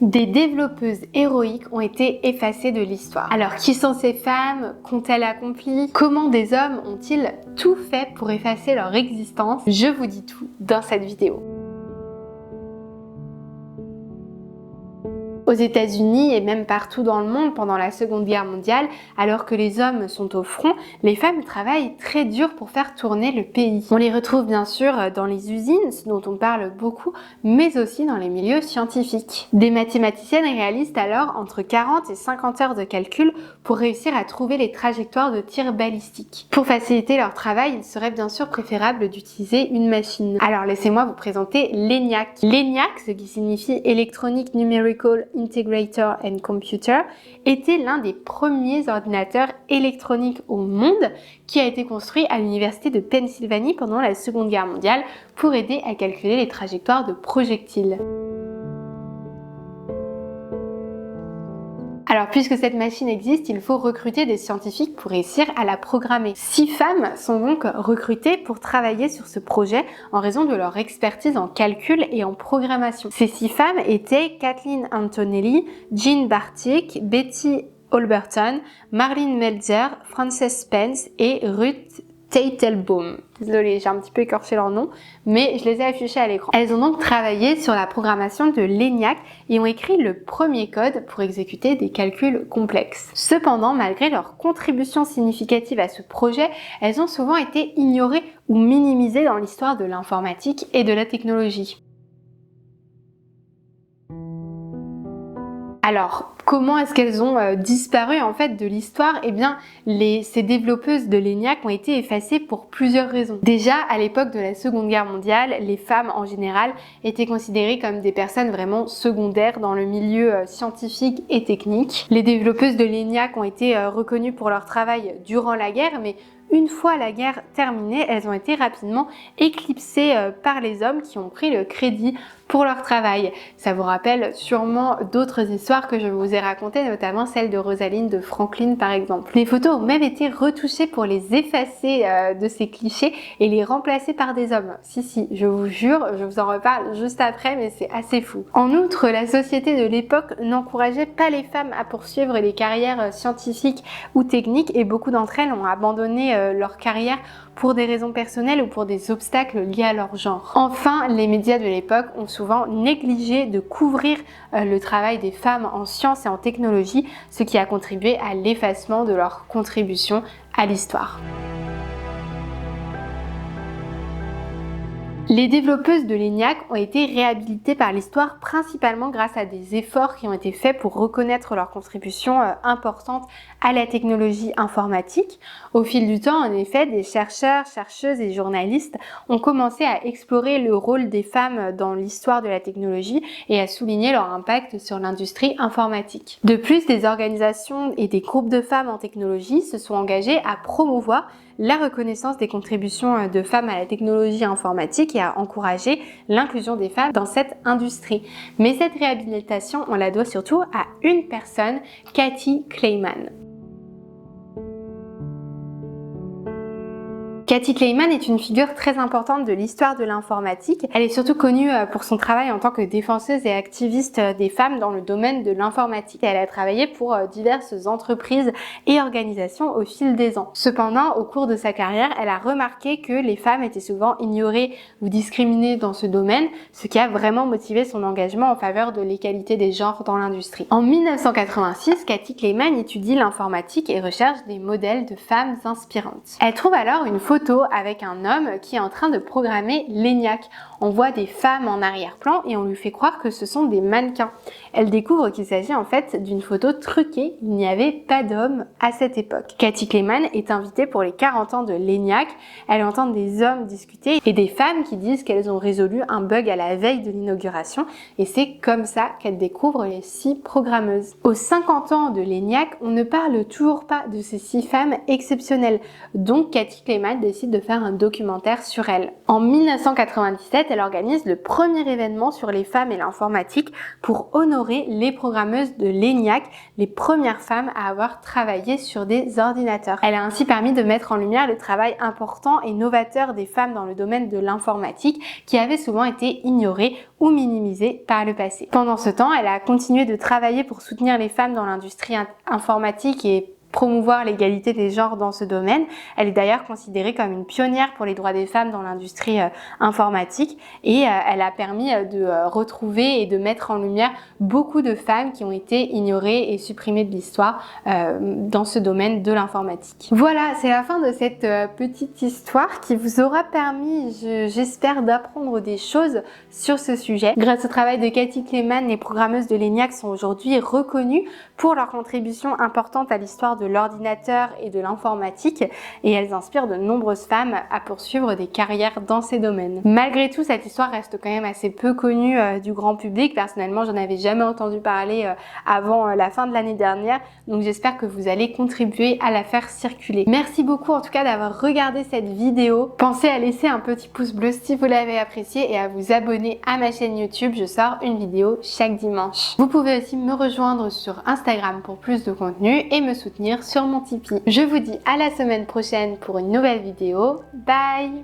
Des développeuses héroïques ont été effacées de l'histoire. Alors, qui sont ces femmes? Qu'ont-elles accompli? Comment des hommes ont-ils tout fait pour effacer leur existence? Je vous dis tout dans cette vidéo. Aux États-Unis et même partout dans le monde pendant la Seconde Guerre mondiale, alors que les hommes sont au front, les femmes travaillent très dur pour faire tourner le pays. On les retrouve bien sûr dans les usines, ce dont on parle beaucoup, mais aussi dans les milieux scientifiques. Des mathématiciennes réalisent alors entre 40 et 50 heures de calcul pour réussir à trouver les trajectoires de tir balistique. Pour faciliter leur travail, il serait bien sûr préférable d'utiliser une machine. Alors laissez-moi vous présenter l'ENIAC. L'ENIAC, ce qui signifie Electronic Numerical Integrator and Computer, était l'un des premiers ordinateurs électroniques au monde qui a été construit à l'université de Pennsylvanie pendant la Seconde Guerre mondiale pour aider à calculer les trajectoires de projectiles. Alors, puisque cette machine existe, il faut recruter des scientifiques pour réussir à la programmer. 6 femmes sont donc recrutées pour travailler sur ce projet en raison de leur expertise en calcul et en programmation. Ces 6 femmes étaient Kathleen Antonelli, Jean Bartik, Betty Holberton, Marlene Melzer, Frances Spence et Ruth Teitelbaum. Désolée, j'ai un petit peu écorché leur nom, mais je les ai affichés à l'écran. Elles ont donc travaillé sur la programmation de l'ENIAC et ont écrit le premier code pour exécuter des calculs complexes. Cependant, malgré leur contribution significative à ce projet, elles ont souvent été ignorées ou minimisées dans l'histoire de l'informatique et de la technologie. Alors, comment est-ce qu'elles ont disparu en fait de l'histoire? Eh bien, ces développeuses de l'ENIAC ont été effacées pour plusieurs raisons. Déjà, à l'époque de la Seconde Guerre mondiale, les femmes en général étaient considérées comme des personnes vraiment secondaires dans le milieu scientifique et technique. Les développeuses de l'ENIAC ont été reconnues pour leur travail durant la guerre, mais une fois la guerre terminée, elles ont été rapidement éclipsées par les hommes qui ont pris le crédit pour leur travail. Ça vous rappelle sûrement d'autres histoires que je vous ai racontées, notamment celle de Rosalind de Franklin par exemple. Les photos ont même été retouchées pour les effacer de ces clichés et les remplacer par des hommes. Si, je vous jure, je vous en reparle juste après, mais c'est assez fou. En outre, la société de l'époque n'encourageait pas les femmes à poursuivre les carrières scientifiques ou techniques et beaucoup d'entre elles ont abandonné leur carrière pour des raisons personnelles ou pour des obstacles liés à leur genre. Enfin, les médias de l'époque ont souvent négligé de couvrir le travail des femmes en sciences et en technologie, ce qui a contribué à l'effacement de leur contribution à l'histoire. Les développeuses de l'ENIAC ont été réhabilitées par l'histoire principalement grâce à des efforts qui ont été faits pour reconnaître leur contribution importante à la technologie informatique. Au fil du temps, en effet, des chercheurs, chercheuses et journalistes ont commencé à explorer le rôle des femmes dans l'histoire de la technologie et à souligner leur impact sur l'industrie informatique. De plus, des organisations et des groupes de femmes en technologie se sont engagés à promouvoir la reconnaissance des contributions de femmes à la technologie informatique et à encourager l'inclusion des femmes dans cette industrie. Mais cette réhabilitation, on la doit surtout à une personne, Kathy Kleiman. Kathy Kleiman est une figure très importante de l'histoire de l'informatique. Elle est surtout connue pour son travail en tant que défenseuse et activiste des femmes dans le domaine de l'informatique. Elle a travaillé pour diverses entreprises et organisations au fil des ans. Cependant, au cours de sa carrière, elle a remarqué que les femmes étaient souvent ignorées ou discriminées dans ce domaine, ce qui a vraiment motivé son engagement en faveur de l'égalité des genres dans l'industrie. En 1986, Kathy Kleiman étudie l'informatique et recherche des modèles de femmes inspirantes. Elle trouve alors une photo avec un homme qui est en train de programmer l'ENIAC. On voit des femmes en arrière-plan et on lui fait croire que ce sont des mannequins. Elle découvre qu'il s'agit en fait d'une photo truquée. Il n'y avait pas d'hommes à cette époque. Kathy Kleiman est invitée pour les 40 ans de l'ENIAC. Elle entend des hommes discuter et des femmes qui disent qu'elles ont résolu un bug à la veille de l'inauguration et c'est comme ça qu'elle découvre les 6 programmeuses. Aux 50 ans de l'ENIAC, on ne parle toujours pas de ces 6 femmes exceptionnelles. Donc Kathy Kleiman décide de faire un documentaire sur elle. En 1997, elle organise le premier événement sur les femmes et l'informatique pour honorer les programmeuses de l'ENIAC, les premières femmes à avoir travaillé sur des ordinateurs. Elle a ainsi permis de mettre en lumière le travail important et novateur des femmes dans le domaine de l'informatique qui avait souvent été ignoré ou minimisé par le passé. Pendant ce temps, elle a continué de travailler pour soutenir les femmes dans l'industrie informatique et promouvoir l'égalité des genres dans ce domaine. Elle est d'ailleurs considérée comme une pionnière pour les droits des femmes dans l'industrie informatique et elle a permis de retrouver et de mettre en lumière beaucoup de femmes qui ont été ignorées et supprimées de l'histoire dans ce domaine de l'informatique. Voilà, c'est la fin de cette petite histoire qui vous aura permis, j'espère, d'apprendre des choses sur ce sujet. Grâce au travail de Cathy Kleeman, les programmeuses de l'ENIAC sont aujourd'hui reconnues pour leur contribution importante à l'histoire de l'ordinateur et de l'informatique et elles inspirent de nombreuses femmes à poursuivre des carrières dans ces domaines. Malgré tout, cette histoire reste quand même assez peu connue du grand public. Personnellement, j'en avais jamais entendu parler avant la fin de l'année dernière, donc j'espère que vous allez contribuer à la faire circuler. Merci beaucoup en tout cas d'avoir regardé cette vidéo. Pensez à laisser un petit pouce bleu si vous l'avez apprécié et à vous abonner à ma chaîne YouTube. Je sors une vidéo chaque dimanche. Vous pouvez aussi me rejoindre sur Instagram pour plus de contenu et me soutenir sur mon Tipeee. Je vous dis à la semaine prochaine pour une nouvelle vidéo. Bye!